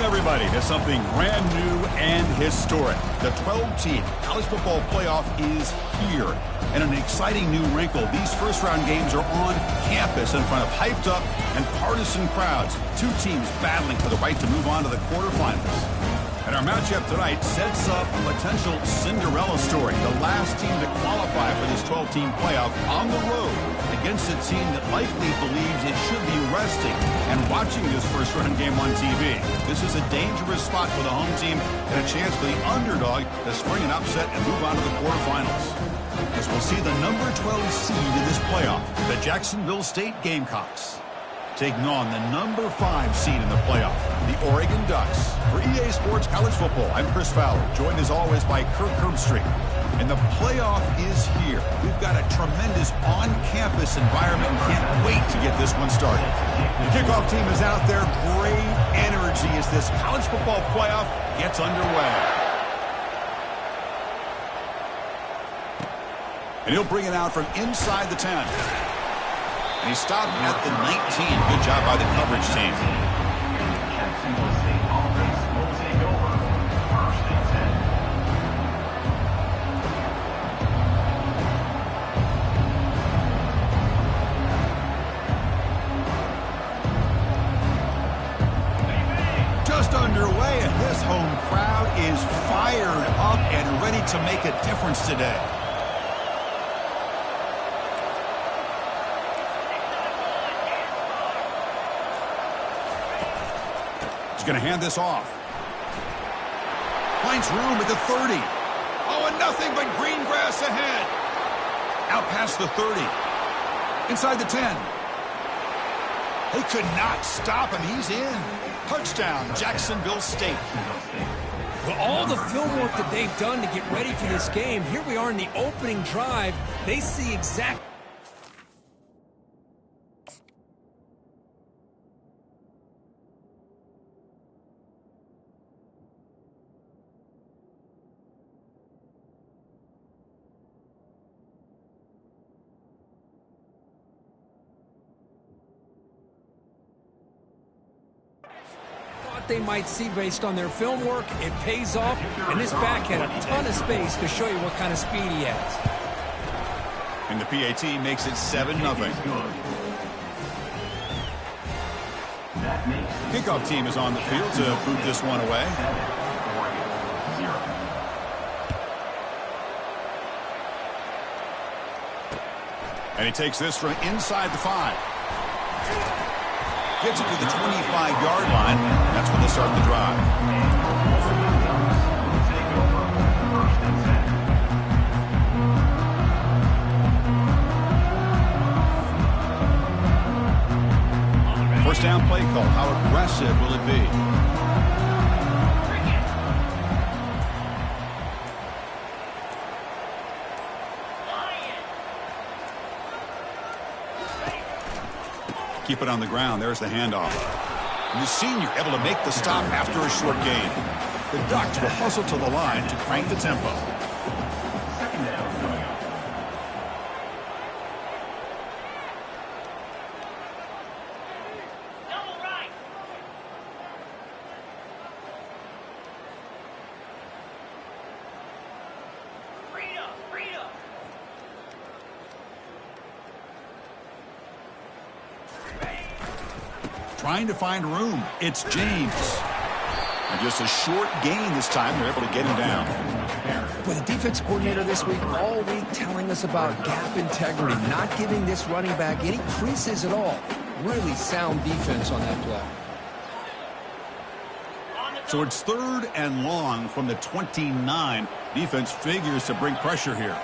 everybody, to something brand new and historic. The 12-team college football playoff is here. And an exciting new wrinkle, these first-round games are on campus in front of hyped-up and partisan crowds. Two teams battling for the right to move on to the quarterfinals. And our matchup tonight sets up a potential Cinderella story. The last team to qualify for this 12-team playoff on the road against a team that likely believes it should be resting and watching this first-round game on TV. This is a dangerous spot for the home team and a chance for the underdog to spring an upset and move on to the quarterfinals. As we'll see the number 12 seed in this playoff, the Jacksonville State Gamecocks, taking on the number 5 seed in the playoff, the Oregon Ducks. For EA Sports College Football, I'm Chris Fowler, joined as always by Kirk Herbstreit. And the playoff is here. We've got a tremendous on-campus environment and can't wait to get this one started. The kickoff team is out there. Great energy as this college football playoff gets underway. And he'll bring it out from inside the 10. And he stopped at the 19. Good job by the coverage team. Jacksonville State offense will take over first and 10. Just underway, and this home crowd is fired up and ready to make a difference today. He's going to hand this off. Finds room at the 30. Oh, and nothing but green grass ahead. Out past the 30. Inside the 10. They could not stop him. He's in. Touchdown, Jacksonville State. Well, all the film work that they've done to get ready for this game, here we are in the opening drive. They see exactly. They might see based on their film work. It pays off, and this back had a ton of space to show you what kind of speed he has. And the PAT makes it 7-0. Kickoff team is on the field to boot this one away. And he takes this from inside the 5. Gets it to the 25-yard line. That's when they start the drive. First down play call. How aggressive will it be? Keep it on the ground. There's the handoff. And the senior able to make the stop after a short gain. The Ducks will hustle to the line to crank the tempo. Second down coming up. Double right. Freedom. Trying to find room. It's James. And just a short gain this time. They're able to get him down. With the defense coordinator this week, all week telling us about gap integrity, not giving this running back any creases at all. Really sound defense on that play. So it's 3rd and long from the 29. Defense figures to bring pressure here.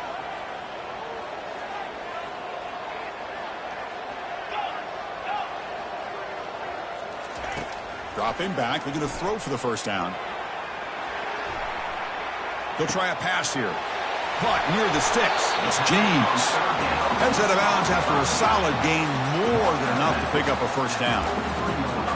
Dropping back, looking to throw for the first down. They'll try a pass here. Caught near the sticks. It's James. Heads out of bounds after a solid gain, more than enough to pick up a first down.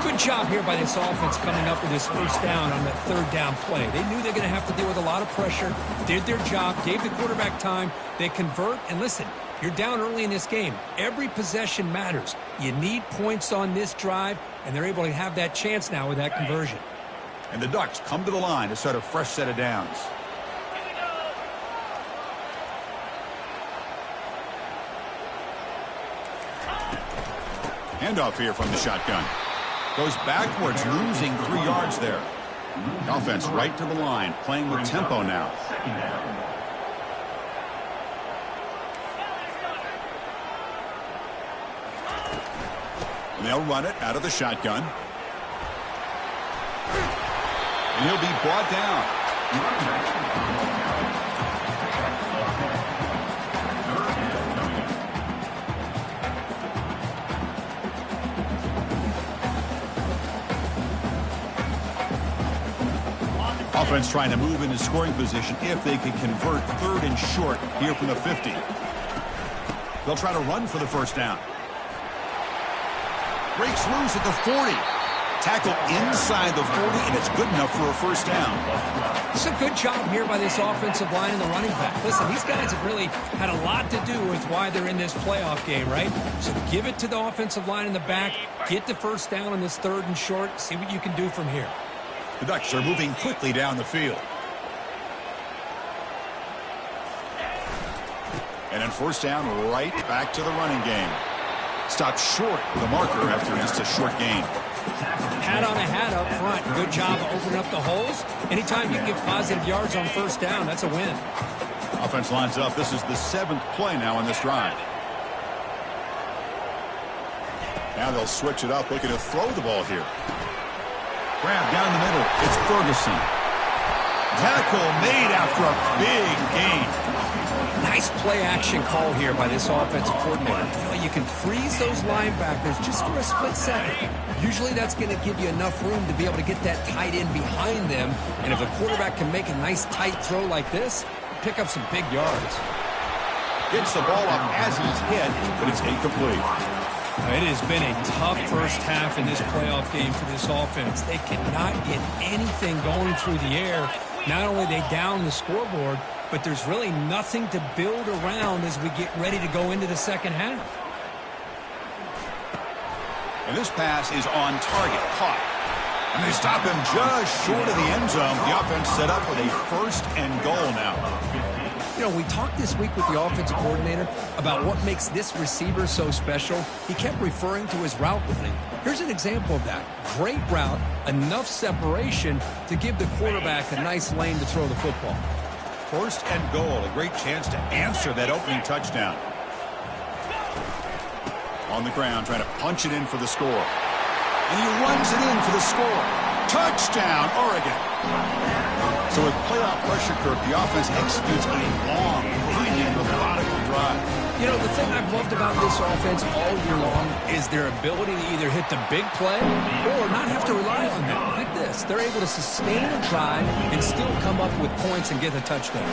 Good job here by this offense coming up with this first down on that 3rd down play. They knew they're going to have to deal with a lot of pressure, did their job, gave the quarterback time. They convert, and listen, you're down early in this game. Every possession matters. You need points on this drive, and they're able to have that chance now with that conversion. And the Ducks come to the line to start a fresh set of downs. Handoff here from the shotgun. Goes backwards, losing 3 yards there. The offense right to the line, playing with tempo now. And they'll run it out of the shotgun. And he'll be brought down. Offense trying to move into scoring position if they can convert 3rd and short here from the 50. They'll try to run for the first down. Breaks loose at the 40. Tackle inside the 40, and it's good enough for a first down. It's a good job here by this offensive line and the running back. Listen, these guys have really had a lot to do with why they're in this playoff game, right? So give it to the offensive line in the back. Get the first down on this 3rd and short. See what you can do from here. The Ducks are moving quickly down the field. And then first down, right back to the running game. Stopped short with a marker after just a short gain. Hat on a hat up front. Good job of opening up the holes. Anytime you can get positive yards on first down, that's a win. Offense lines up. This is the 7th play now in this drive. Now they'll switch it up, looking to throw the ball here. Grab down the middle. It's Ferguson. Tackle made after a big gain. Nice play action call here by this offensive coordinator. You know, you can freeze those linebackers just for a split second. Usually that's going to give you enough room to be able to get that tight end behind them. And if a quarterback can make a nice tight throw like this, pick up some big yards. Gets the ball up as he's hit, but it's incomplete. It has been a tough first half in this playoff game for this offense. They cannot get anything going through the air. Not only they down the scoreboard, but there's really nothing to build around as we get ready to go into the second half. And this pass is on target, caught. And they stop him just short of the end zone. The offense set up with a 1st and goal now. You know, we talked this week with the offensive coordinator about what makes this receiver so special. He kept referring to his route running. Here's an example of that. Great route, enough separation to give the quarterback a nice lane to throw the football. 1st and goal, a great chance to answer that opening touchdown. On the ground, trying to punch it in for the score. And he runs it in for the score. Touchdown, Oregon. So with playoff pressure, Kirk, the offense executes a long, grinding, methodical drive. You know, the thing I've loved about this offense all year long is their ability to either hit the big play or not have to rely on that. Like this, they're able to sustain a drive and still come up with points and get a touchdown.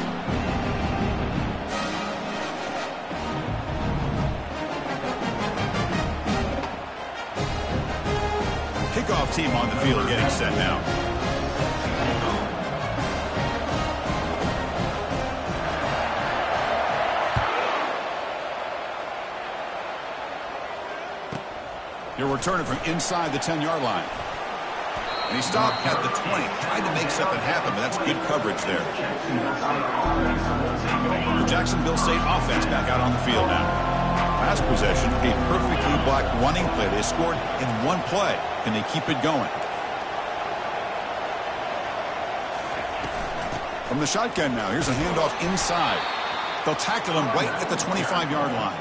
Kickoff team on the field getting set now. He'll return it from inside the 10-yard line. And he stopped at the 20, trying to make something happen, but that's good coverage there. The Jacksonville State offense back out on the field now. Last possession, a perfectly blocked running play. They scored in one play. Can they keep it going? From the shotgun now, here's a handoff inside. They'll tackle him right at the 25-yard line.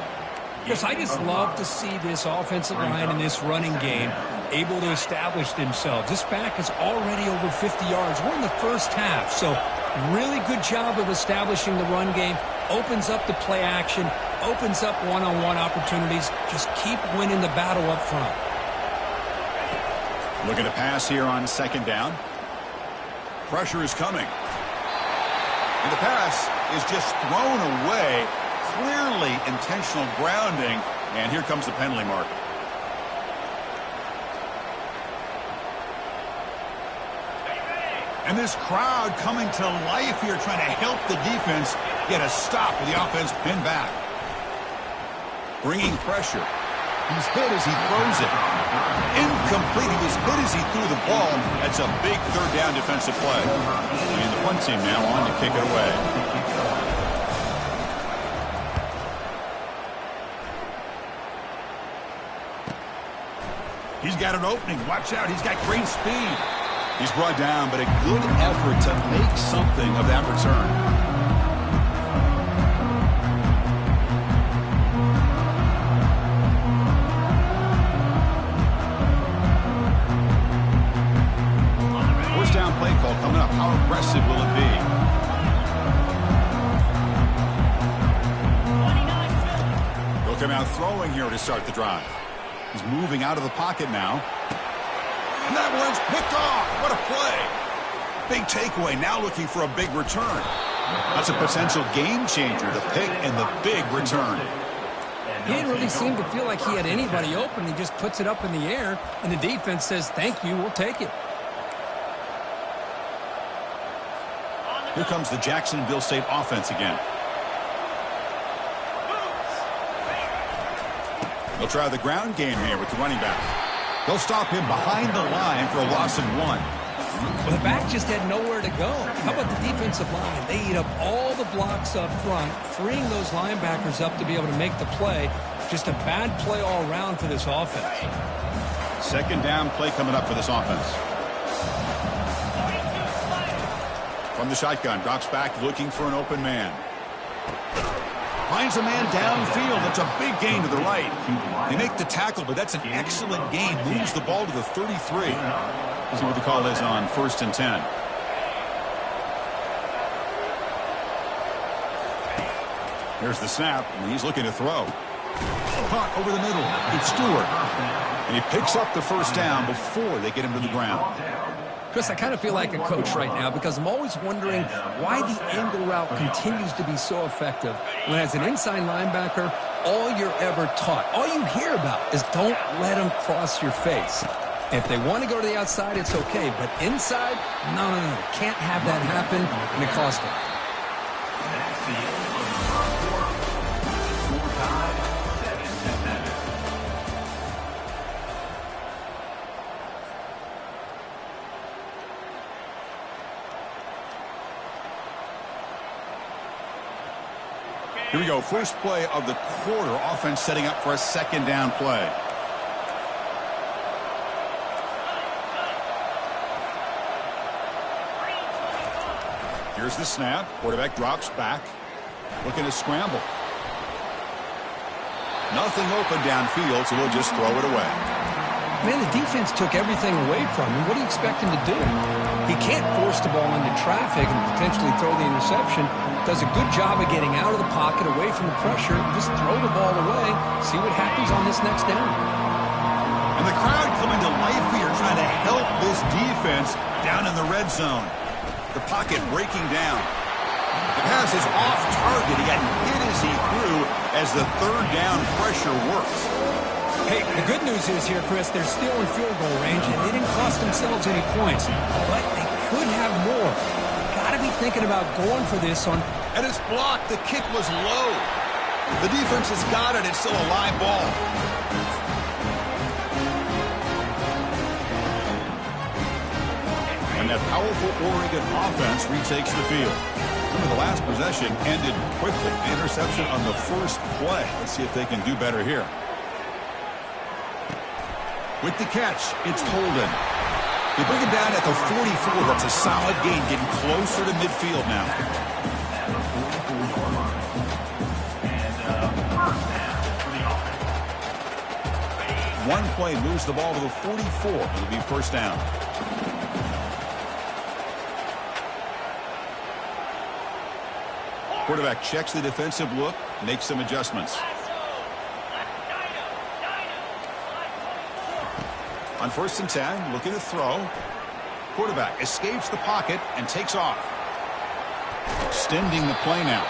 Chris, I just love to see this offensive line in this running game able to establish themselves. This back is already over 50 yards. We're in the first half, so really good job of establishing the run game. Opens up the play action, opens up one-on-one opportunities. Just keep winning the battle up front. Looking to pass here on 2nd down. Pressure is coming. And the pass is just thrown away. Clearly intentional grounding, and here comes the penalty mark. And this crowd coming to life here, trying to help the defense get a stop with the offense pinned back. Bringing pressure. He's hit as he throws it. Incomplete. He was hit as he threw the ball. That's a big third down defensive play. And the punt team now on to kick it away. He's got an opening. Watch out. He's got great speed. He's brought down, but a good effort to make something of that return. Play call coming up. How aggressive will it be? He'll come out throwing here to start the drive. He's moving out of the pocket now. And that one's picked off. What a play. Big takeaway. Now looking for a big return. That's a potential game changer. The pick and the big return. He didn't really seem to feel like he had anybody open. He just puts it up in the air, and the defense says, thank you, we'll take it. Here comes the Jacksonville State offense again. They'll try the ground game here with the running back. They'll stop him behind the line for a loss of 1. Well, the back just had nowhere to go. How about the defensive line? They eat up all the blocks up front, freeing those linebackers up to be able to make the play. Just a bad play all around for this offense. Second down play coming up for this offense. From the shotgun, drops back looking for an open man. Finds a man downfield. That's a big gain to the right. They make the tackle, but that's an excellent gain. Moves the ball to the 33. See what the call is on 1st and 10. Here's the snap, and he's looking to throw. Caught over the middle. It's Stewart. And he picks up the first down before they get him to the ground. Chris, I kind of feel like a coach right now because I'm always wondering why the angle route continues to be so effective when as an inside linebacker, all you're ever taught, all you hear about is don't let them cross your face. If they want to go to the outside, it's okay. But inside, no. Can't have that happen, and it cost them. Here we go. First play of the quarter. Offense setting up for a second down play. Here's the snap. Quarterback drops back. Looking to scramble. Nothing open downfield, so we'll just throw it away. Man, the defense took everything away from him. What do you expect him to do? He can't force the ball into traffic and potentially throw the interception. Does a good job of getting out of the pocket, away from the pressure, and just throw the ball away. See what happens on this next down. And the crowd coming to life here, trying to help this defense down in the red zone. The pocket breaking down. The pass is off target. He got hit as he threw as the third down pressure works. Hey, the good news is here, Chris, they're still in field goal range, and they didn't cost themselves any points. But they could have more. Got to be thinking about going for this on. And it's blocked. The kick was low. The defense has got it. It's still a live ball. And that powerful Oregon offense retakes the field. Remember, the last possession ended quickly. The interception on the first play. Let's see if they can do better here. With the catch, it's Holden. They bring him down at the 44. That's a solid gain, getting closer to midfield now. One play moves the ball to the 44. It'll be first down. Quarterback checks the defensive look, makes some adjustments. On 1st and 10, looking to throw. Quarterback escapes the pocket and takes off. Extending the play now.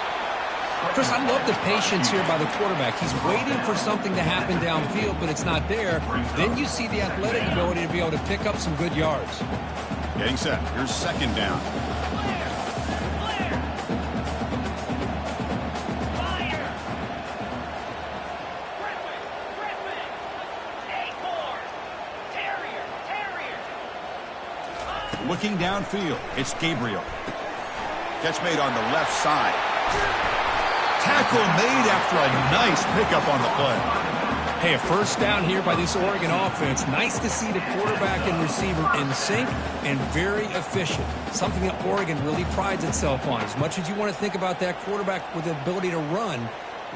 Chris, I love the patience here by the quarterback. He's waiting for something to happen downfield, but it's not there. Then you see the athletic ability to be able to pick up some good yards. Getting set. Here's second down. Looking downfield, it's Gabriel. Catch made on the left side. Tackle made after a nice pickup on the play. Hey, a first down here by this Oregon offense. Nice to see the quarterback and receiver in sync and very efficient. Something that Oregon really prides itself on. As much as you want to think about that quarterback with the ability to run,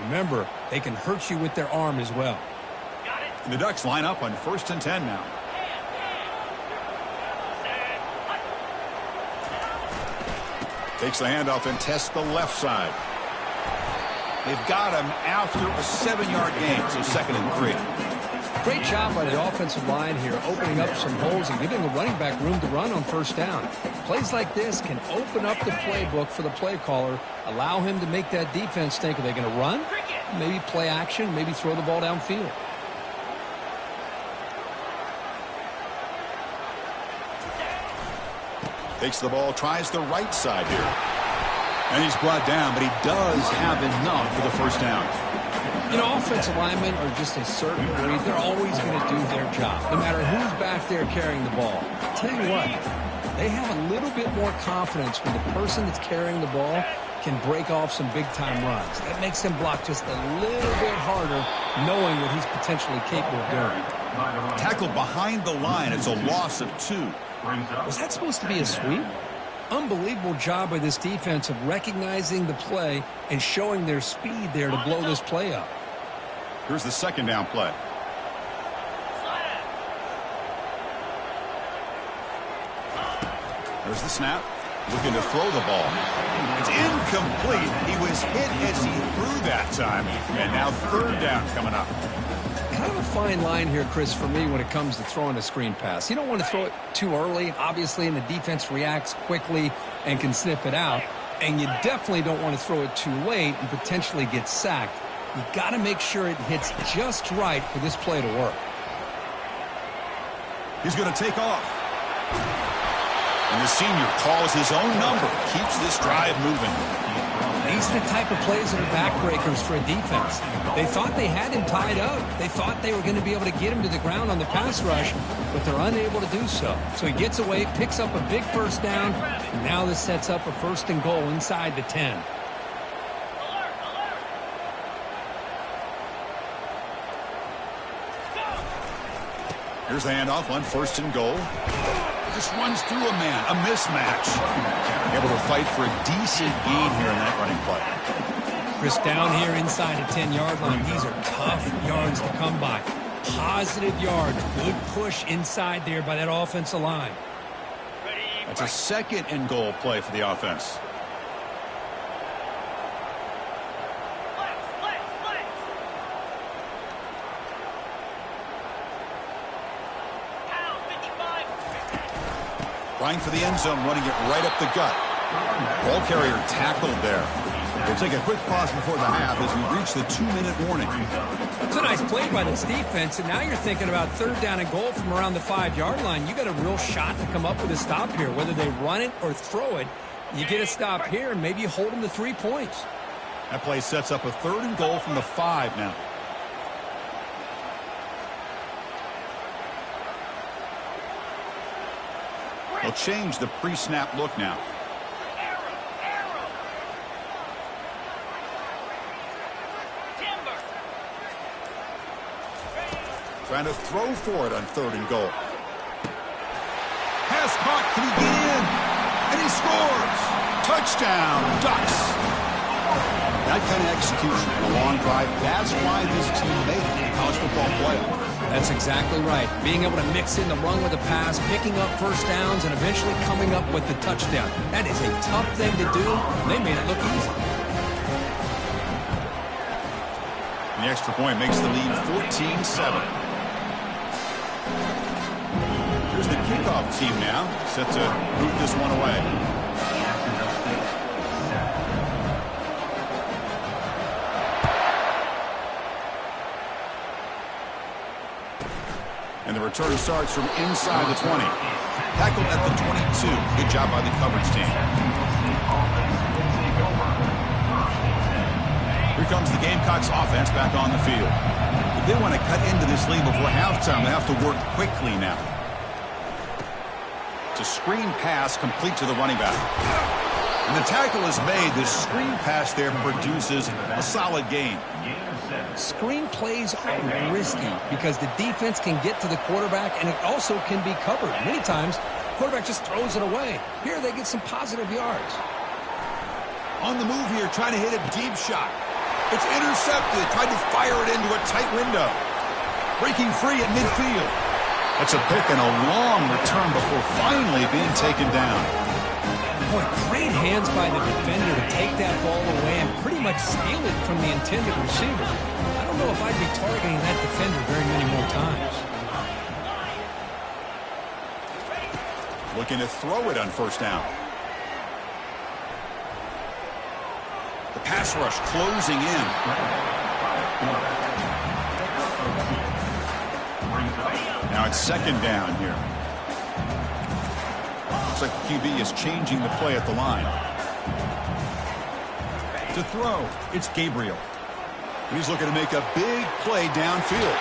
remember, they can hurt you with their arm as well. The Ducks line up on 1st and 10 now. Takes the handoff and tests the left side. They've got him after a 7-yard gain, so 2nd and 3. Great job by the offensive line here, opening up some holes and giving the running back room to run on 1st down. Plays like this can open up the playbook for the play caller, allow him to make that defense think, are they going to run? Maybe play action, maybe throw the ball downfield. Takes the ball, tries the right side here. And he's brought down, but he does have enough for the 1st down. You know, offensive linemen are just a certain breed. They're always going to do their job, no matter who's back there carrying the ball. I'll tell you what, they have a little bit more confidence when the person that's carrying the ball can break off some big-time runs. That makes him block just a little bit harder, knowing what he's potentially capable of doing. Tackled behind the line. It's a loss of 2. Was that supposed to be a sweep? Unbelievable job by this defense of recognizing the play and showing their speed there to blow this play up. Here's the 2nd down play. There's the snap. Looking to throw the ball. It's incomplete. He was hit as he threw that time. And now 3rd down coming up. Kind of a fine line here, Chris, for me when it comes to throwing a screen pass. You don't want to throw it too early, obviously, and the defense reacts quickly and can sniff it out. And you definitely don't want to throw it too late and potentially get sacked. You got to make sure it hits just right for this play to work. He's going to take off. And the senior calls his own number, keeps this drive moving. These are the type of plays that are backbreakers for a defense. They thought they had him tied up. They thought they were going to be able to get him to the ground on the pass rush, but they're unable to do so. So he gets away, picks up a big 1st down, and now this sets up a 1st and goal inside the 10. Here's the handoff on 1st and goal. Just runs through a man, a mismatch. Able to fight for a decent gain here in that running play. Chris, down here inside the 10-yard line, these are tough yards to come by. Positive yards, good push inside there by that offensive line. That's a 2nd and goal play for the offense. Trying for the end zone, running it right up the gut. Ball carrier tackled there. We'll take a quick pause before the half as we reach the 2-minute warning. It's a nice play by this defense, and now you're thinking about 3rd down and goal from around the 5-yard line. You got a real shot to come up with a stop here. Whether they run it or throw it, you get a stop here, and maybe you hold them to 3 points. That play sets up a 3rd and goal from the 5 now. They'll change the pre-snap look now. Trying to throw for it on 3rd and goal. Pass caught. Can he get in? And he scores. Touchdown, Ducks. That kind of execution in a long drive, that's why this team made the college football playoff. That's exactly right. Being able to mix in the run with a pass, picking up 1st downs, and eventually coming up with the touchdown. That is a tough thing to do. They made it look easy. And the extra point makes the lead 14-7. Here's the kickoff team now, set to boot this one away. And the return starts from inside the 20. Tackled at the 22. Good job by the coverage team. Here comes the Gamecocks offense back on the field. If they want to cut into this lead before halftime, they have to work quickly now. It's a screen pass complete to the running back. And the tackle is made. The screen pass there produces a solid gain. Screen plays are risky because the defense can get to the quarterback, and it also can be covered. Many times, the quarterback just throws it away. Here they get some positive yards. On the move here, trying to hit a deep shot. It's intercepted. Tried to fire it into a tight window. Breaking free at midfield. That's a pick and a long return before finally being taken down. Boy, great hands by the defender to take that ball away and pretty much steal it from the intended receiver. I don't know if I'd be targeting that defender very many more times. Looking to throw it on first down. The pass rush closing in. Now it's second down here. Looks like the QB is changing the play at the line. To throw, it's Gabriel. He's looking to make a big play downfield.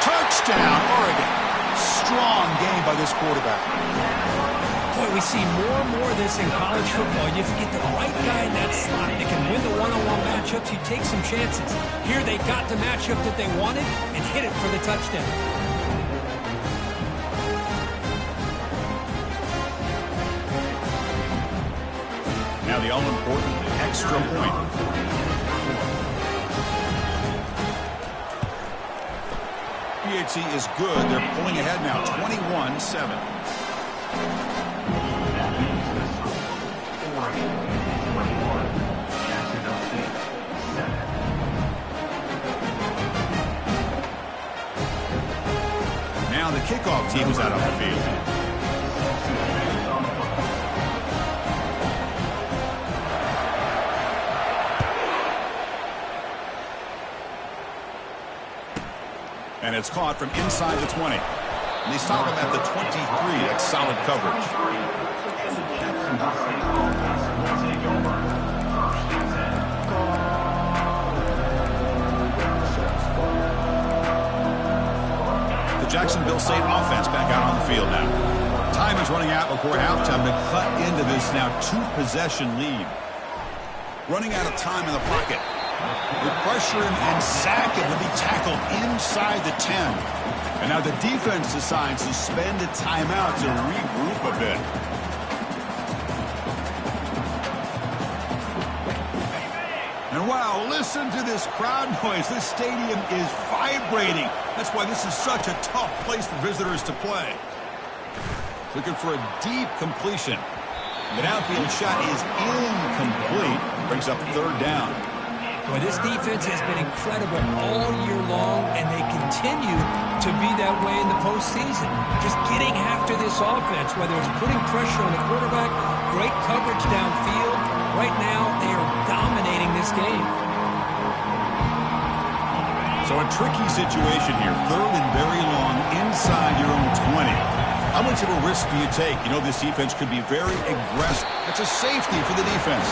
Touchdown, Oregon. Strong game by this quarterback. Boy, we see more and more of this in college football. You have to get the right guy in that slot. They can win the one-on-one matchups. You take some chances. Here they got the matchup that they wanted and hit it for the touchdown. Now the all-important extra point. PHC is good. They're pulling ahead now, 21-7. Now the kickoff team is out on the field. And it's caught from inside the 20. And they stop him at the 23. That's solid coverage. The Jacksonville State offense back out on the field now. Time is running out before halftime to cut into this now two-possession lead. Running out of time in the pocket. They pressure him and sack him to be tackled inside the 10. And now the defense decides to spend a timeout to regroup a bit. And wow, listen to this crowd noise. This stadium is vibrating. That's why this is such a tough place for visitors to play. Looking for a deep completion. The downfield shot is incomplete. Brings up third down. Boy, this defense has been incredible all year long, and they continue to be that way in the postseason. Just getting after this offense, whether it's putting pressure on the quarterback, great coverage downfield. Right now, they are dominating this game. So a tricky situation here. Third and very long inside your own 20. How much of a risk do you take? You know this defense could be very aggressive. It's a safety for the defense.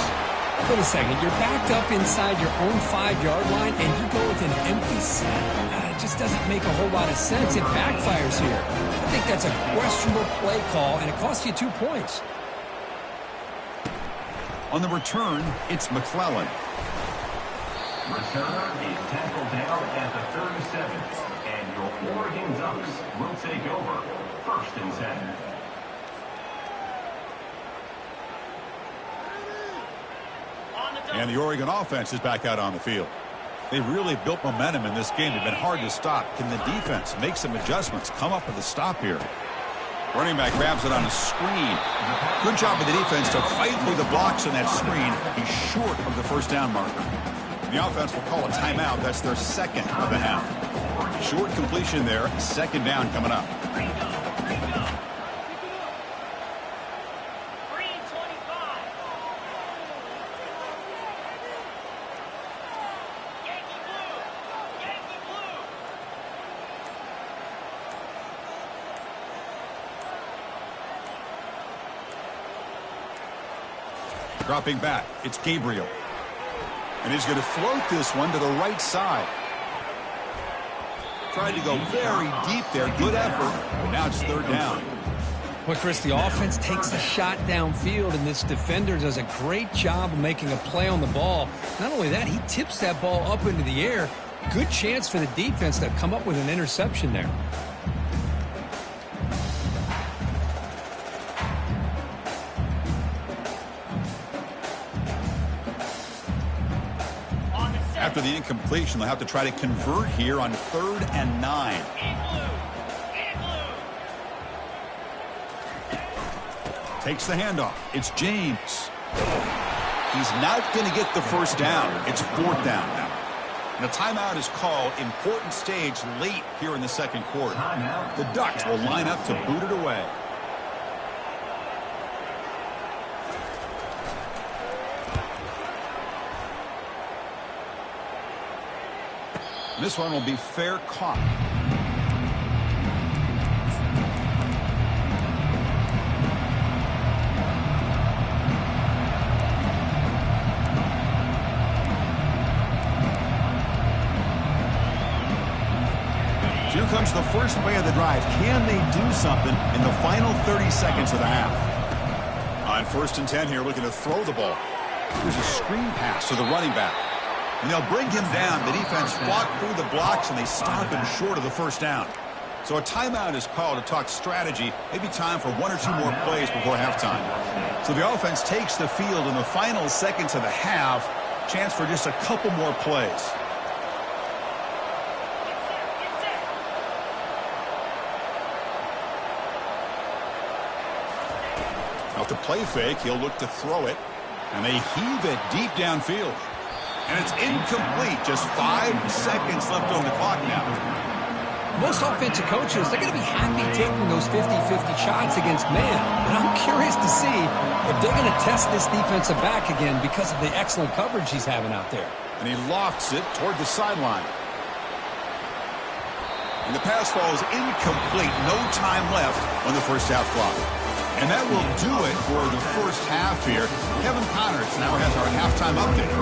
Wait a second, you're backed up inside your own 5-yard line and you go with an empty set. It just doesn't make a whole lot of sense. It backfires here. I think that's a questionable play call, and it costs you 2 points. On the return, it's McClellan. Returner is tackled down at the 37, and your Oregon Ducks will take over 1st and 10. And the Oregon offense is back out on the field. They've really built momentum in this game. They've been hard to stop. Can the defense make some adjustments, come up with a stop here? Running back grabs it on a screen. Good job of the defense to fight through the blocks in that screen. He's short of the first down marker. The offense will call a timeout. That's their second of the half. Short completion there. Second down coming up. Dropping back, it's Gabriel. And he's going to float this one to the right side. Tried to go very deep there. Good effort. But now it's third down. Well, Chris, the offense takes a shot downfield, and this defender does a great job of making a play on the ball. Not only that, he tips that ball up into the air. Good chance for the defense to come up with an interception there. After the incompletion, they'll have to try to convert here on 3rd and 9. Takes the handoff. It's James. He's not going to get the first down. It's 4th down now. And a timeout is called. Important stage late here in the second quarter. The Ducks will line up to boot it away. This one will be fair caught. Here comes the first play of the drive. Can they do something in the final 30 seconds of the half? On 1st and 10 here, looking to throw the ball. There's a screen pass to the running back. And they'll bring him down. The defense fought through the blocks, and they stop him short of the first down. So a timeout is called to talk strategy. Maybe time for 1 or 2 more plays before halftime. So the offense takes the field in the final seconds of the half. Chance for just a couple more plays. Off the play fake, he'll look to throw it. And they heave it deep downfield. And it's incomplete. Just 5 seconds left on the clock now. Most offensive coaches, they're going to be happy taking those 50-50 shots against man. And I'm curious to see if they're going to test this defensive back again because of the excellent coverage he's having out there. And he lofts it toward the sideline. And the pass falls incomplete. No time left on the first half clock. And that will do it for the first half here. Kevin Connors now has our halftime update.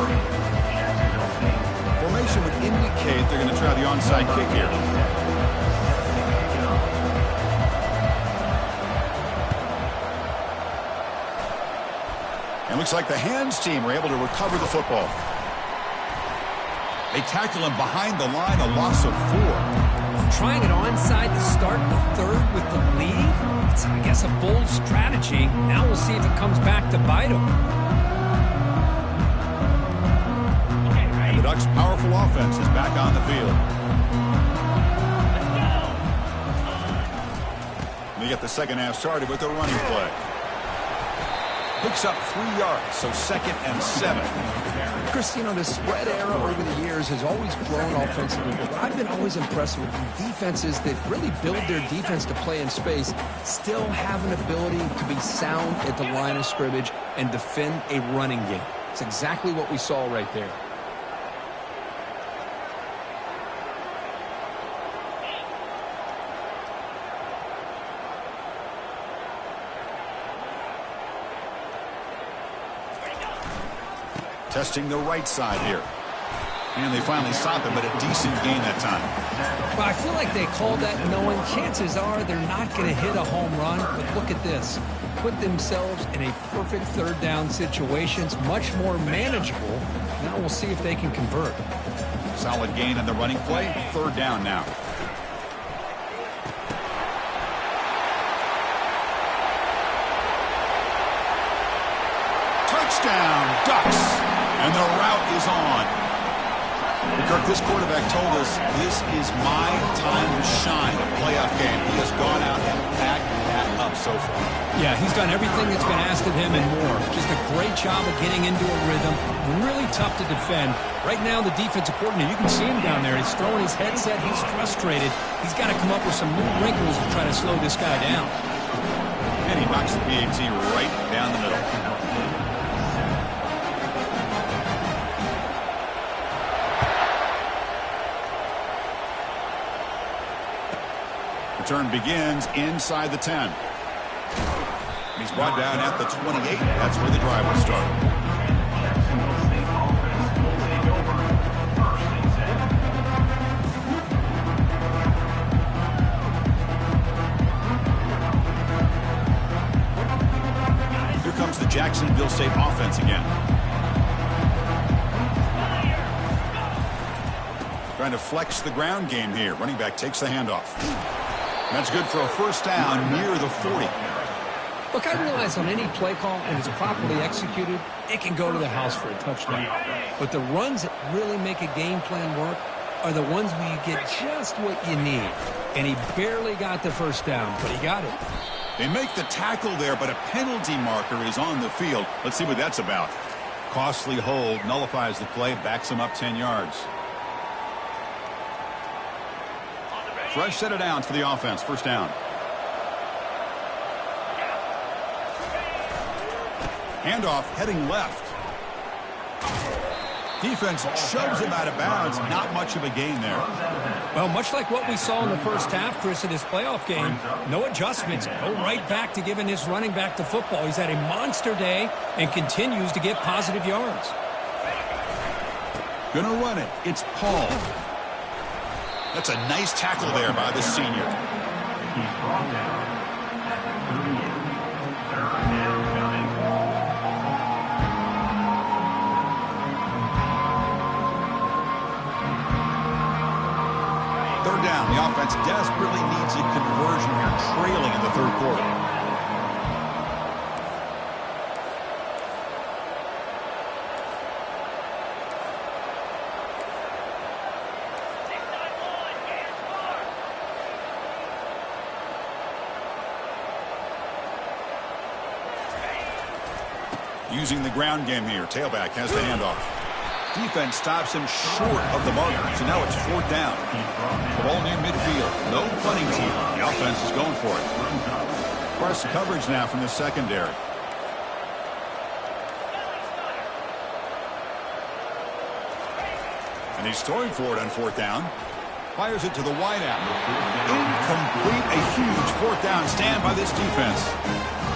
Formation would indicate they're going to try the onside kick here. And looks like the hands team were able to recover the football. They tackle him behind the line, a loss of 4. Trying it onside to start the third with the lead. It's, I guess, a bold strategy. Now we'll see if it comes back to bite him. And the Ducks' powerful offense is back on the field. They get the second half started with a running play. Picks up 3 yards, so 2nd and 7. Chris, you know, the spread era over the years has always grown offensively, but I've been always impressed with defenses that really build their defense to play in space, still have an ability to be sound at the line of scrimmage and defend a running game. It's exactly what we saw right there. Testing the right side here. And they finally stop him, but a decent gain that time. Well, I feel like they called that knowing chances are they're not going to hit a home run. But look at this. Put themselves in a perfect 3rd down situation. It's much more manageable. Now we'll see if they can convert. Solid gain on the running play. 3rd down now. Touchdown, Ducks. And the route is on. Kirk, this quarterback told us this is my time to shine, a playoff game. He has gone out and backed that up so far. Yeah, he's done everything that's been asked of him and more. Just a great job of getting into a rhythm. Really tough to defend. Right now, the defensive coordinator, you can see him down there. He's throwing his headset. He's frustrated. He's got to come up with some new wrinkles to try to slow this guy down. And he knocks the PAT right down the middle. Return begins inside the 10. He's brought down at the 28. That's where the drive will start. Jacksonville State offense again. Trying to flex the ground game here. Running back takes the handoff. That's good for a first down near the 40. Look, I realize on any play call, when it's properly executed, it can go to the house for a touchdown. But the runs that really make a game plan work are the ones where you get just what you need. And he barely got the first down, but he got it. They make the tackle there, but a penalty marker is on the field. Let's see what that's about. Costly hold, nullifies the play, backs him up 10 yards. Fresh set of downs for the offense. First down. Handoff heading left. Defense shoves him out of bounds. Not much of a gain there. Well, much like what we saw in the first half, Chris, in his playoff game, no adjustments. Go right back to giving his running back the football. He's had a monster day and continues to get positive yards. Gonna run it. It's Paul. That's a nice tackle there by the senior. He's brought down at the 38. Third down coming. Third down. The offense desperately needs a conversion here, trailing in the third quarter. Using the ground game here. Tailback has the handoff. Defense stops him short of the marker, so now it's fourth down. The ball near midfield. No punting team. The offense is going for it. Press coverage now from the secondary. And he's throwing for it on fourth down. Fires it to the wideout. Incomplete. A huge fourth down stand by this defense.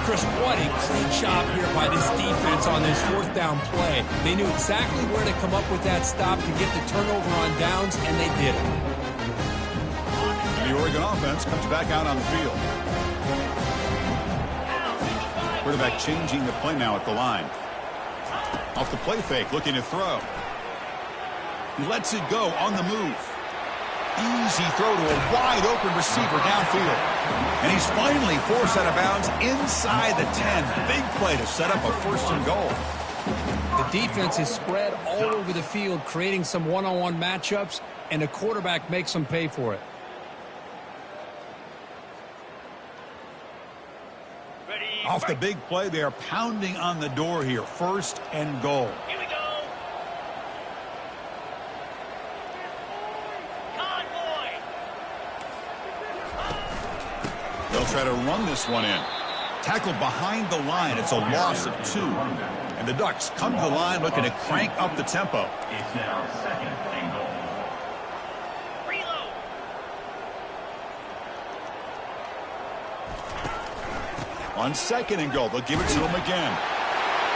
Chris, what a great job here by this defense on this fourth down play. They knew exactly where to come up with that stop to get the turnover on downs, and they did it. And the Oregon offense comes back out on the field. Quarterback changing the play now at the line. Off the play fake, looking to throw. He lets it go on the move. Easy throw to a wide-open receiver downfield. And he's finally forced out of bounds inside the 10. Big play to set up a first and goal. The defense is spread all over the field, creating some one-on-one matchups, and the quarterback makes them pay for it. Off the big play, they are pounding on the door here. First and goal. Here we go. Convoy. They'll try to run this one in. Tackle behind the line. It's a loss of 2. And the Ducks come to the line looking to crank up the tempo. It's now second and goal. Reload. On second and goal, they'll give it to him again.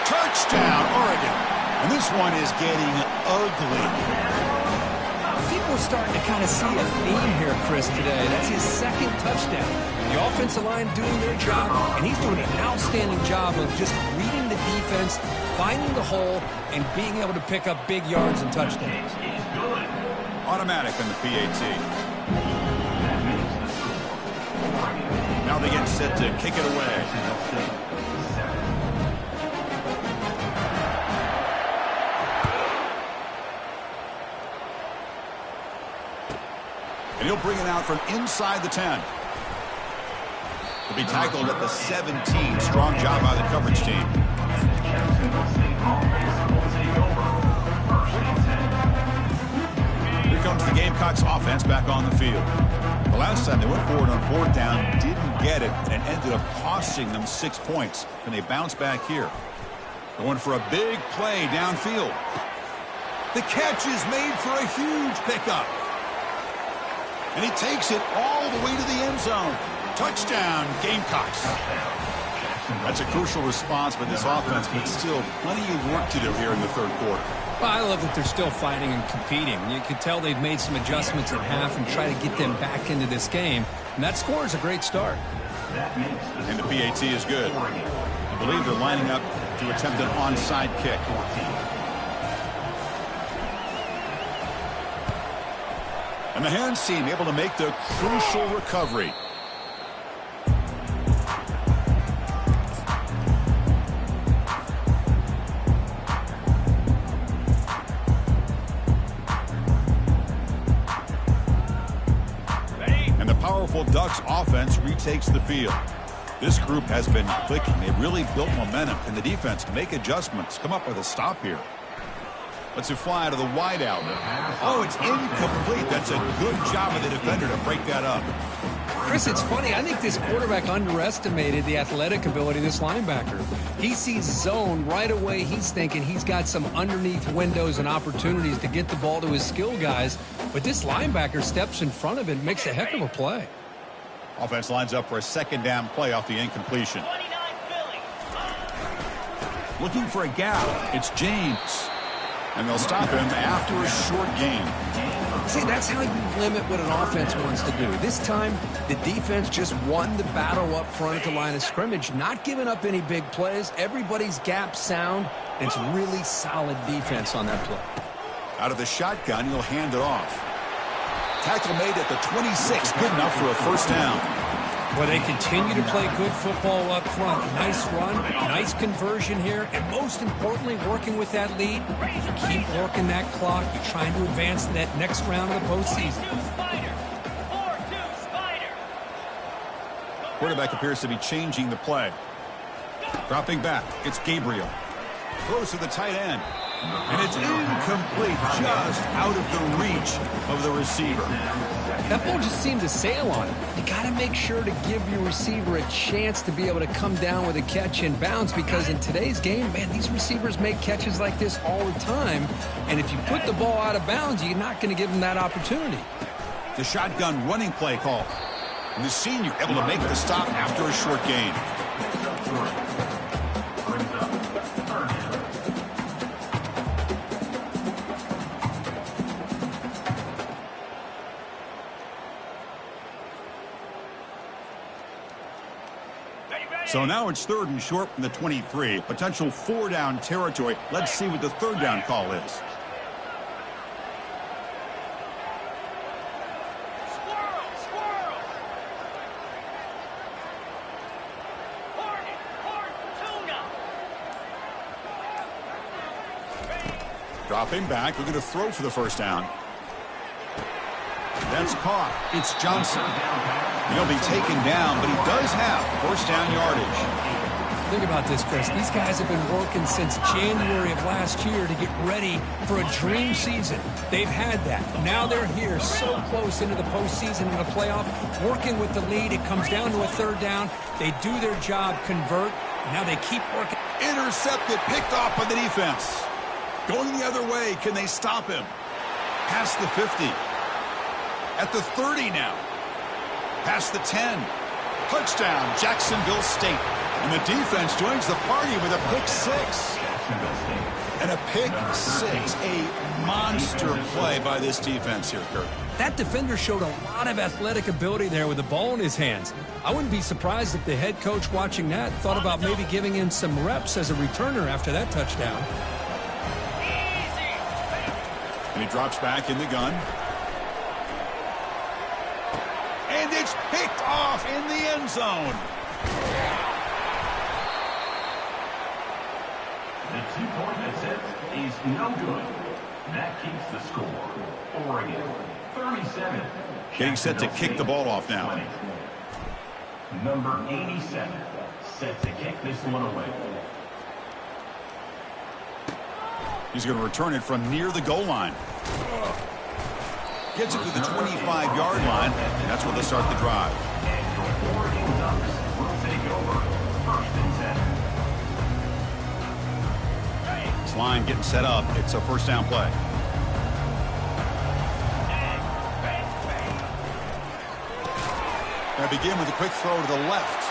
Touchdown, Oregon. And this one is getting ugly. I think we're starting to kind of see a theme here, Chris, today. That's his second touchdown. The offensive line doing their job, and he's doing an outstanding job of just reading the defense, finding the hole, and being able to pick up big yards and touchdowns. Automatic on the PAT. Now they get set to kick it away. And he'll bring it out from inside the 10. He'll be tackled at the 17. Strong job by the coverage team. Here comes the Gamecocks offense back on the field. The last time they went forward on fourth down, didn't get it, and ended up costing them 6 points. And they bounce back here. Going for a big play downfield. The catch is made for a huge pickup. And he takes it all the way to the end zone. Touchdown, Gamecocks. That's a crucial response by this offense, but still plenty of work to do here in the third quarter. Well, I love that they're still fighting and competing. You can tell they've made some adjustments at half and try to get them back into this game. And that score is a great start. And the PAT is good. I believe they're lining up to attempt an onside kick. And the hands team able to make the crucial recovery. And the powerful Ducks offense retakes the field. This group has been clicking. They've really built momentum. Can the defense make adjustments? Come up with a stop here. Let's fly to the wideout. Oh, it's incomplete. That's a good job of the defender to break that up. Chris, it's funny. I think this quarterback underestimated the athletic ability of this linebacker. He sees zone right away. He's thinking he's got some underneath windows and opportunities to get the ball to his skill guys. But this linebacker steps in front of it and makes a heck of a play. Offense lines up for a second down play off the incompletion. Looking for a gap. It's James. And they'll stop him after a short gain. See, that's how you limit what an offense wants to do. This time, the defense just won the battle up front at the line of scrimmage, not giving up any big plays. Everybody's gap sound. And it's really solid defense on that play. Out of the shotgun, he'll hand it off. Tackle made at the 26. Good enough for a first down. Well, they continue to play good football up front. Nice run, nice conversion here, and most importantly, working with that lead. You keep working that clock. You're trying to advance to that next round of the postseason. 4-2 Spider. Quarterback appears to be changing the play. Dropping back, it's Gabriel. Throws to the tight end. And it's incomplete, just out of the reach of the receiver. That ball just seemed to sail on it. You got to make sure to give your receiver a chance to be able to come down with a catch and bounce, because in today's game, man, these receivers make catches like this all the time. And if you put the ball out of bounds, you're not going to give them that opportunity. The shotgun running play call. And the senior able to make the stop after a short gain. So now it's 3rd and short from the 23. Potential 4-down territory. Let's see what the 3rd down call is. Squirrel, squirrel. Hornet, tuna. Dropping back. We're going to throw for the first down. That's caught. It's Johnson. He'll be taken down, but he does have first down yardage. Think about this, Chris. These guys have been working since January of last year to get ready for a dream season. They've had that. Now they're here so close into the postseason and the playoff, working with the lead. It comes down to a 3rd down. They do their job, convert. Now they keep working. Intercepted, picked off by the defense. Going the other way, can they stop him? Past the 50. At the 30 now. Past the 10. Touchdown, Jacksonville State. And the defense joins the party with a pick 6. And a pick 6. A monster play by this defense here, Kurt. That defender showed a lot of athletic ability there with the ball in his hands. I wouldn't be surprised if the head coach watching that thought about maybe giving him some reps as a returner after that touchdown. And he drops back in the gun. And it's picked off in the end zone. The 2-point attempt is no good. That keeps the score. Oregon, 37. Getting set to kick the ball off now. 20. Number 87, set to kick this one away. He's going to return it from near the goal line. Gets it to the 25-yard line, and that's where they start the drive. And your Oregon Ducks will take over 1st and 10. This line getting set up. It's a first down play. They begin with a quick throw to the left.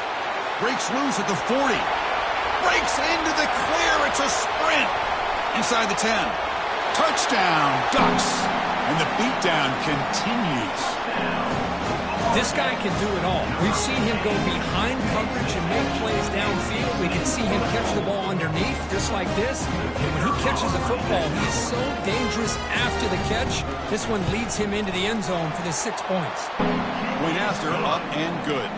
Breaks loose at the 40. Breaks into the clear. It's a sprint. Inside the 10. Touchdown, Ducks. And the beatdown continues. This guy can do it all. We've seen him go behind coverage and make plays downfield. We can see him catch the ball underneath, just like this. And when he catches the football, he's so dangerous after the catch. This one leads him into the end zone for the 6 points. Point after, up and good.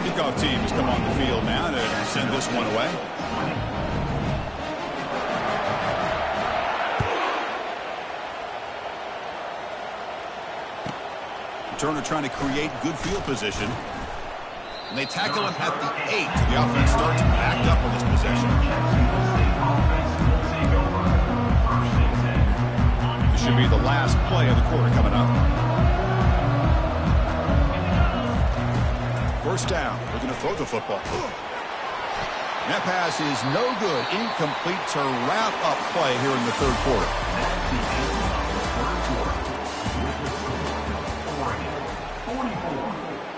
Kickoff team has come on the field now to send this one away. Turner trying to create good field position. And they tackle him at the 8. The offense starts backed up on this possession. This should be the last play of the quarter coming up. First down. We're going to throw the football. That pass is no good. Incomplete to wrap up play here in the third quarter.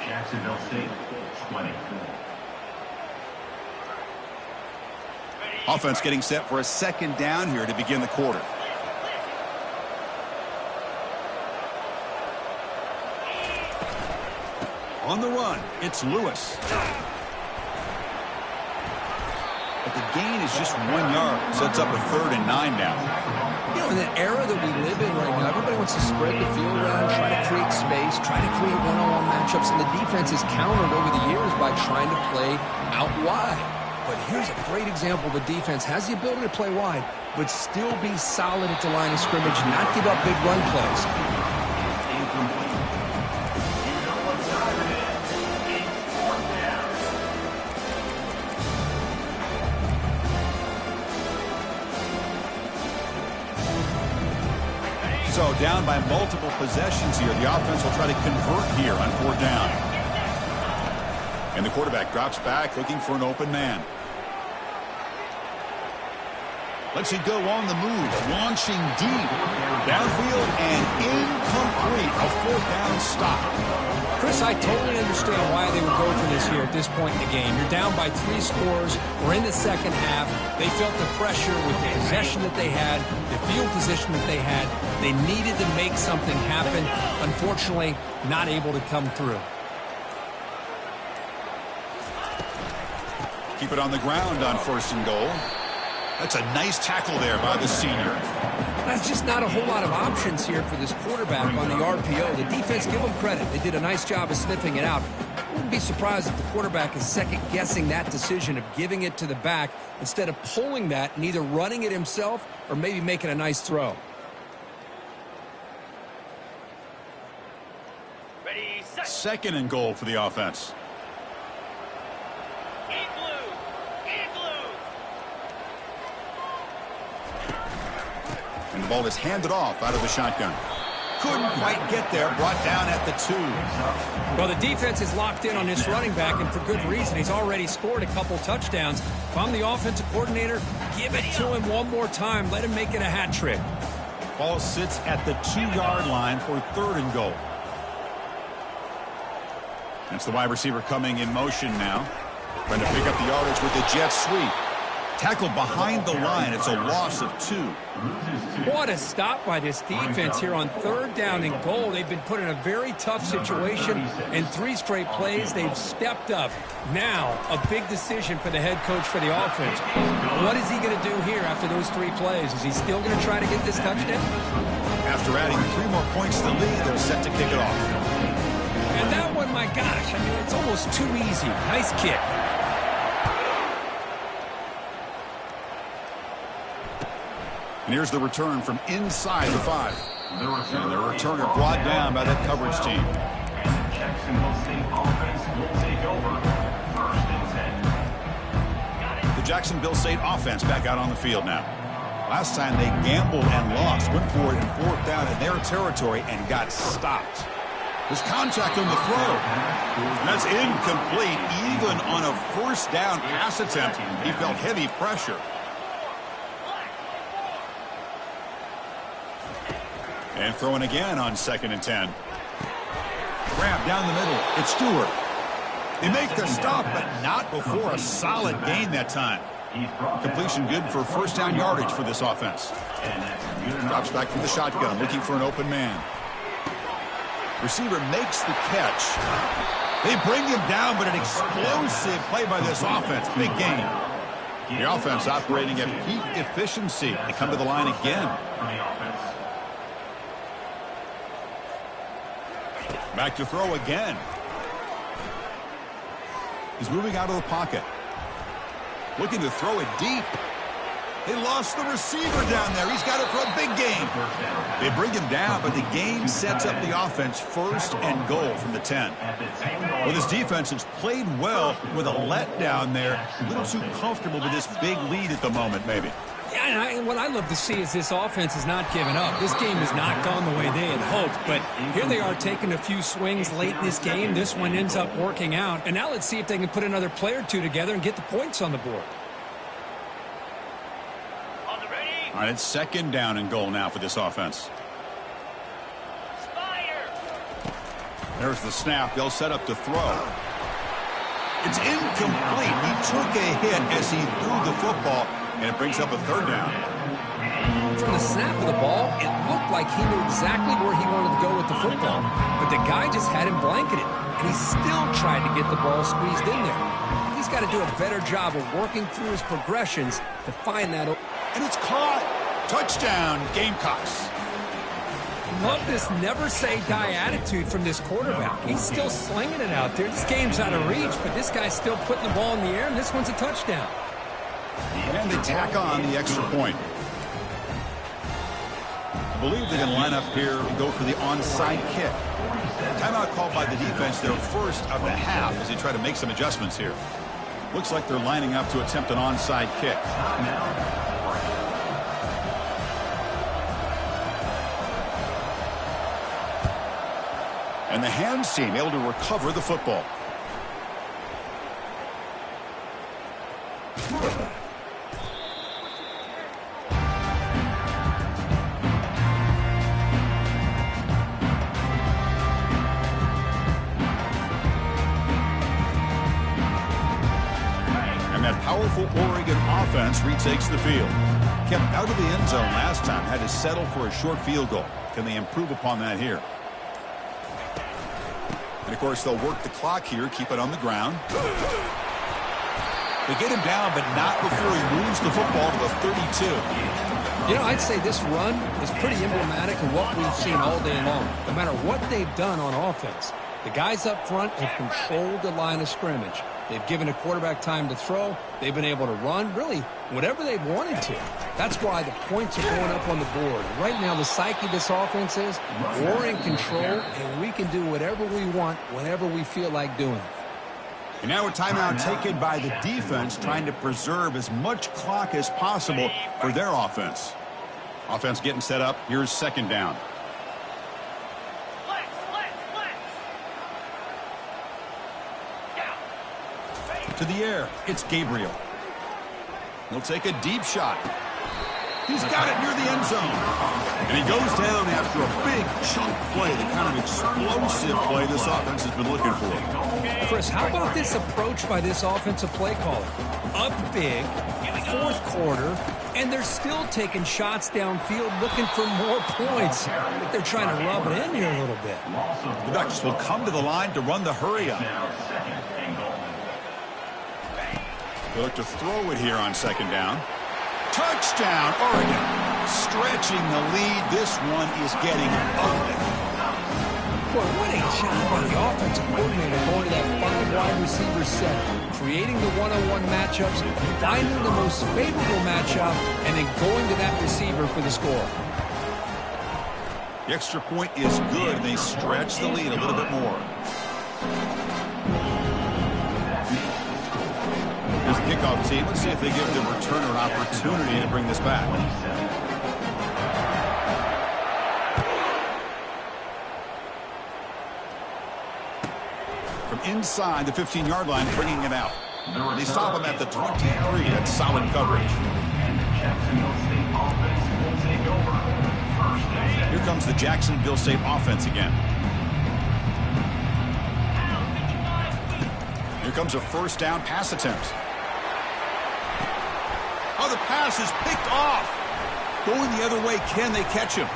Jacksonville State, 20. Offense getting set for a second down here to begin the quarter. On the run, it's Lewis. But the gain is just 1 yard. Sets up a 3rd and 9 now. You know, in the era that we live in right now, everybody wants to spread the field around, try to create space, try to create one-on-one matchups, and the defense has countered over the years by trying to play out wide. But here's a great example of a defense has the ability to play wide, but still be solid at the line of scrimmage, not give up big run plays. So down by multiple possessions here. The offense will try to convert here on 4th down. And the quarterback drops back looking for an open man. Let's it go on the move. Launching deep. Downfield and incomplete. A 4th down stop. Chris, I totally understand why they would go for this here at this point in the game. You're down by 3 scores. We're in the second half. They felt the pressure with the possession that they had, the field position that they had. They needed to make something happen. Unfortunately, not able to come through. Keep it on the ground on 1st and goal. That's a nice tackle there by the senior. That's just not a whole lot of options here for this quarterback on the RPO. The defense, give them credit. They did a nice job of sniffing it out. I wouldn't be surprised if the quarterback is second-guessing that decision of giving it to the back instead of pulling that and either running it himself or maybe making a nice throw. Ready, set. 2nd and goal for the offense. And the ball is handed off out of the shotgun. Couldn't quite get there. Brought down at the 2. Well, the defense is locked in on this running back, and for good reason. He's already scored a couple touchdowns. If I'm the offensive coordinator, give it to him one more time. Let him make it a hat trick. Ball sits at the 2-yard line for 3rd and goal. That's the wide receiver coming in motion now. Trying to pick up the yardage with the jet sweep. Tackled behind the line. It's a loss of 2. What a stop by this defense here on 3rd down and goal. They've been put in a very tough situation. In 3 straight plays, they've stepped up. Now, a big decision for the head coach for the offense. What is he going to do here after those 3 plays? Is he still going to try to get this touchdown? After adding 3 more points to the lead, they're set to kick it off. And that one, my gosh, I mean, it's almost too easy. Nice kick. And here's the return from inside the 5. And the returner brought down by that coverage team. Jacksonville State offense will take over. 1st and 10. The Jacksonville State offense back out on the field now. Last time they gambled and lost. Went for it in 4th down in their territory and got stopped. There's contact on the throw. That's incomplete. Even on a 1st down pass attempt, he felt heavy pressure. And throwing again on 2nd and 10. Grab down the middle. It's Stewart. They make the stop, but not before a solid gain that time. Completion good for first down yardage for this offense. Drops back from the shotgun, looking for an open man. Receiver makes the catch. They bring him down, but an explosive play by this offense. Big gain. The offense operating at peak efficiency. They come to the line again. Back to throw again. He's moving out of the pocket. Looking to throw it deep. They lost the receiver down there. He's got it for a big gain. They bring him down, but the game sets up the offense first and goal from the 10. Well, this defense has played well with a letdown there. A little too comfortable with this big lead at the moment, maybe. Yeah, and what I love to see is this offense is not giving up. This game has not gone the way they had hoped, but here they are taking a few swings late in this game. This one ends up working out, and now let's see if they can put another play or two together and get the points on the board. On the ready. All right, it's second down and goal now for this offense. Spider. There's the snap. They'll set up to throw. It's incomplete. He took a hit as he threw the football, and it brings up a third down. From the snap of the ball, it looked like he knew exactly where he wanted to go with the football, but the guy just had him blanketed, and he still tried to get the ball squeezed in there. He's got to do a better job of working through his progressions to find that. And it's caught. Touchdown, Gamecocks. Love this never-say-die attitude from this quarterback. He's still slinging it out there. This game's out of reach, but this guy's still putting the ball in the air, and this one's a touchdown. And they tack on the extra point. I believe they're going to line up here and go for the onside kick. Timeout called by the defense, their first of the half, as they try to make some adjustments here. Looks like they're lining up to attempt an onside kick. And the hands team able to recover the football. And that powerful Oregon offense retakes the field. Kept out of the end zone last time, had to settle for a short field goal. Can they improve upon that here? And, of course, they'll work the clock here, keep it on the ground. They get him down, but not before he moves the football to the 32. You know, I'd say this run is pretty emblematic of what we've seen all day long. No matter what they've done on offense, the guys up front have controlled the line of scrimmage. They've given a quarterback time to throw. They've been able to run, really, whatever they've wanted to. That's why the points are going up on the board. Right now, the psyche of this offense is we're in control, and we can do whatever we want whenever we feel like doing it. And now a timeout taken by the defense, trying to preserve as much clock as possible for their offense. Offense getting set up. Here's second down. Flex. To the air, it's Gabriel. He'll take a deep shot. He's got it near the end zone. And he goes down after a big chunk play, the kind of explosive play this offense has been looking for. Chris, how about this approach by this offensive play caller? Up big, fourth quarter, and they're still taking shots downfield looking for more points. I think they're trying to rub it in here a little bit. The Ducks will come to the line to run the hurry up. They look to throw it here on second down. Touchdown, Oregon. Stretching the lead. This one is getting ugly. Boy, what a job by the offensive coordinator going to that 5 wide receiver set, creating the one-on-one matchups, finding the most favorable matchup, and then going to that receiver for the score. The extra point is good. They stretch the lead a little bit more. Here's the kickoff team. Let's see if they give the returner an opportunity to bring this back. From inside the 15-yard line, bringing it out. They stop him at the 23. That's solid coverage. Here comes the Jacksonville State offense again. Here comes a first down pass attempt. Oh, the pass is picked off. Going the other way, can they catch him?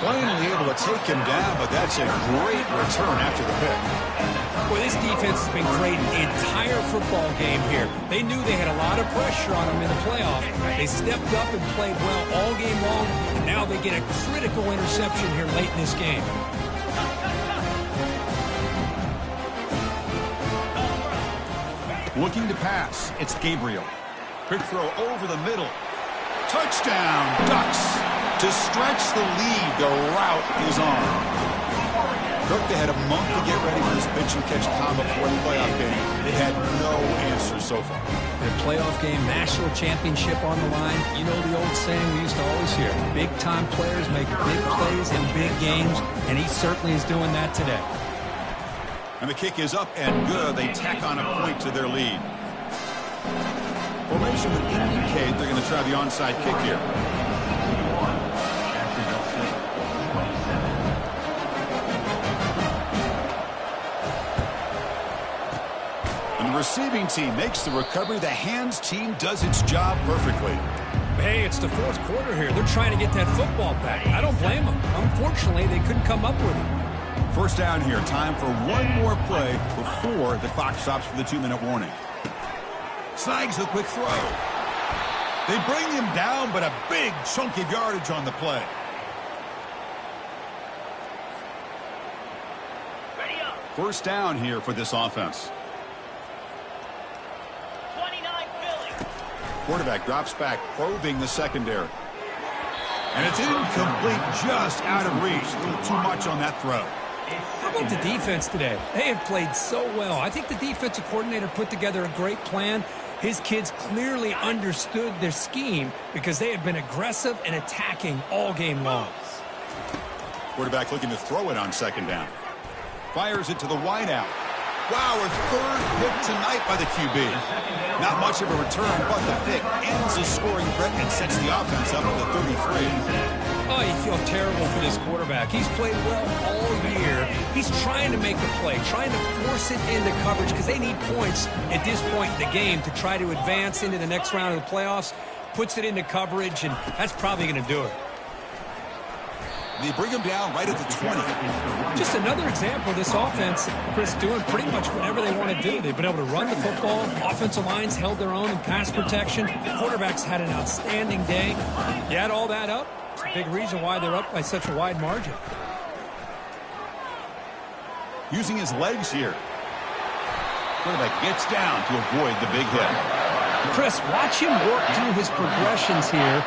Finally able to take him down, but that's a great return after the pick. Boy, this defense has been great the entire football game here. They knew they had a lot of pressure on them in the playoff. They stepped up and played well all game long, and now they get a critical interception here late in this game. Looking to pass, it's Gabriel. Quick throw over the middle. Touchdown, Ducks. To stretch the lead, the route is on. Kirk, they had a month to get ready for this pitch and catch combo before the playoff game. They had no answers so far. The playoff game, national championship on the line. You know the old saying we used to always hear. Big-time players make big plays in big games, and he certainly is doing that today. And the kick is up and good. They tack on a point to their lead. Formation would indicate they're going to try the onside kick here. And the receiving team makes the recovery. The hands team does its job perfectly. Hey, it's the fourth quarter here. They're trying to get that football back. I don't blame them. Unfortunately, they couldn't come up with it. First down here. Time for one more play before the clock stops for the 2-minute warning. Snags the quick throw. They bring him down, but a big chunk of yardage on the play. Ready up. First down here for this offense. 29 Philly. Quarterback drops back, probing the secondary. And it's incomplete, just out of reach. A little too much on that throw. How about the defense today? They have played so well. I think the defensive coordinator put together a great plan. His kids clearly understood their scheme because they have been aggressive and attacking all game long. Quarterback looking to throw it on second down. Fires it to the wideout. Wow, a third pick tonight by the QB. Not much of a return, but the pick ends the scoring threat and sets the offense up at the 33. Oh, you feel terrible for this quarterback. He's played well all year. He's trying to make the play, trying to force it into coverage because they need points at this point in the game to try to advance into the next round of the playoffs. Puts it into coverage, and that's probably going to do it. They bring him down right at the 20. Just another example of this offense, Chris, doing pretty much whatever they want to do. They've been able to run the football. Offensive lines held their own in pass protection. Quarterbacks had an outstanding day. You add all that up, it's a big reason why they're up by such a wide margin. Using his legs here. Quarterback gets down to avoid the big hit. Chris, watch him work through his progressions here.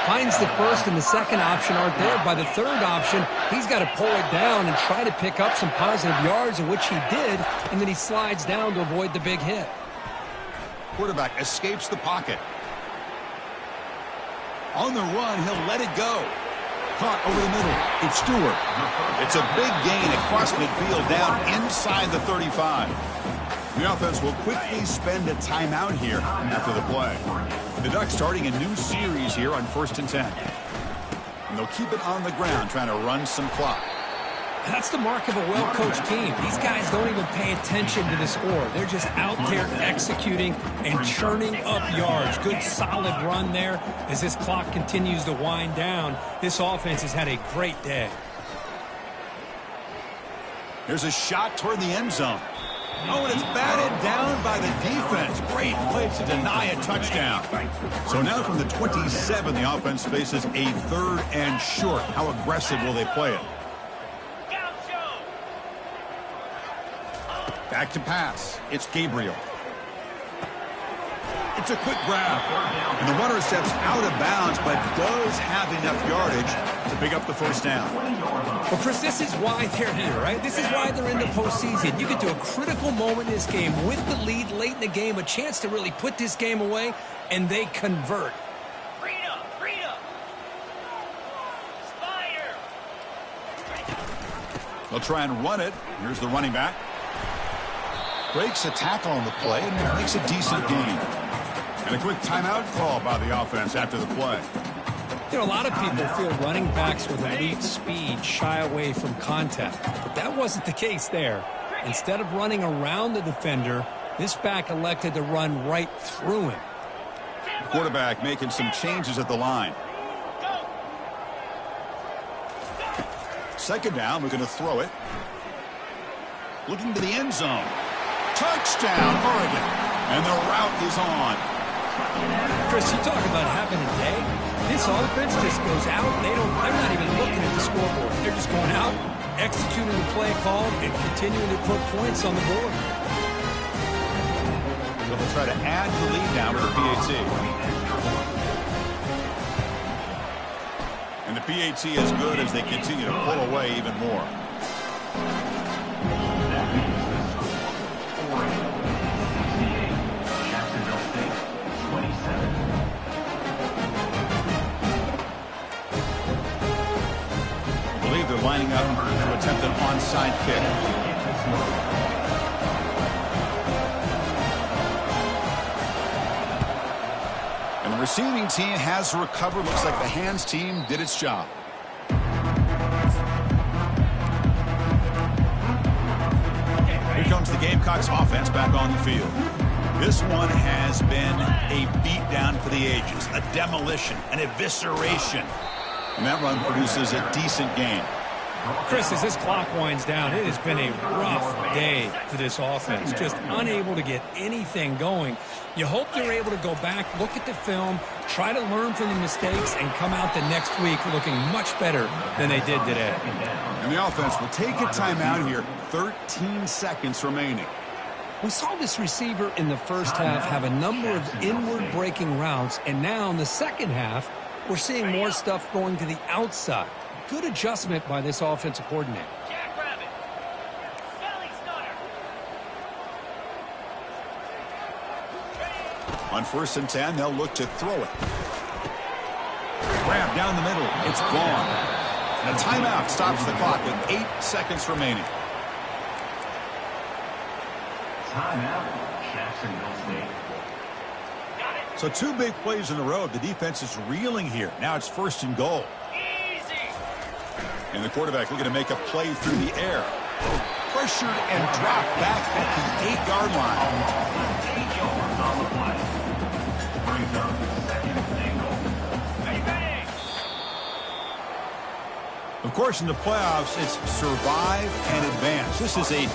Finds the first and the second option aren't there. By the third option, he's got to pull it down and try to pick up some positive yards, in which he did, and then he slides down to avoid the big hit. Quarterback escapes the pocket. On the run, he'll let it go. Caught over the middle. It's Stewart. It's a big gain across midfield down inside the 35. The offense will quickly spend a timeout here after the play. The Ducks starting a new series here on 1st and 10. And they'll keep it on the ground, trying to run some clock. That's the mark of a well-coached team. These guys don't even pay attention to the score. They're just out there executing and churning up yards. Good, solid run there as this clock continues to wind down. This offense has had a great day. Here's a shot toward the end zone. Oh, and it's batted down by the defense. Great play to deny a touchdown. So now from the 27, the offense faces a 3rd and short. How aggressive will they play it? Back to pass. It's Gabriel. It's a quick grab. And the runner steps out of bounds, but does have enough yardage to pick up the first down. Well, Chris, this is why they're here, right? This is why they're in the postseason. You get to a critical moment in this game with the lead late in the game, a chance to really put this game away, and they convert. Freedom. Spider. They'll try and run it. Here's the running back. Breaks a tackle on the play and makes a decent gain. And a quick timeout call by the offense after the play. You know, a lot of people feel running backs with elite speed shy away from contact. But that wasn't the case there. Instead of running around the defender, this back elected to run right through him. Quarterback making some changes at the line. Second down, we're going to throw it. Looking to the end zone. Touchdown, Oregon. And the route is on. Chris, you talk about having a day. This offense just goes out. They're not even looking at the scoreboard. They're just going out, executing the play call, and continuing to put points on the board. So they'll try to add the lead now with the PAT. And the PAT is good as they continue to pull away even more. I believe they're lining up to attempt an onside kick. And the receiving team has recovered. Looks like the hands team did its job. Here comes the Gamecocks offense back on the field. This one has been a beatdown for the ages, a demolition, an evisceration. And that run produces a decent gain. Chris, as this clock winds down, it has been a rough day for this offense. Just unable to get anything going. You hope they're able to go back, look at the film, try to learn from the mistakes, and come out the next week looking much better than they did today. And the offense will take a timeout here. 13 seconds remaining. We saw this receiver in the first half have a number of inward breaking routes, and now in the second half, we're seeing more stuff going to the outside. Good adjustment by this offensive coordinator. Jackrabbit. Belly stunner. On 1st and 10, they'll look to throw it. Grab down the middle. It's gone. And a timeout stops the clock with 8 seconds remaining. Timeout, Jacksonville State. So 2 big plays in a row. The defense is reeling here. Now it's 1st and goal. And the quarterback looking to make a play through the air. Pressured and dropped back at the 8-yard line. 8 yards on the play. Brings up 2nd and goal. Bang, Of course, in the playoffs, it's survive and advance. This is a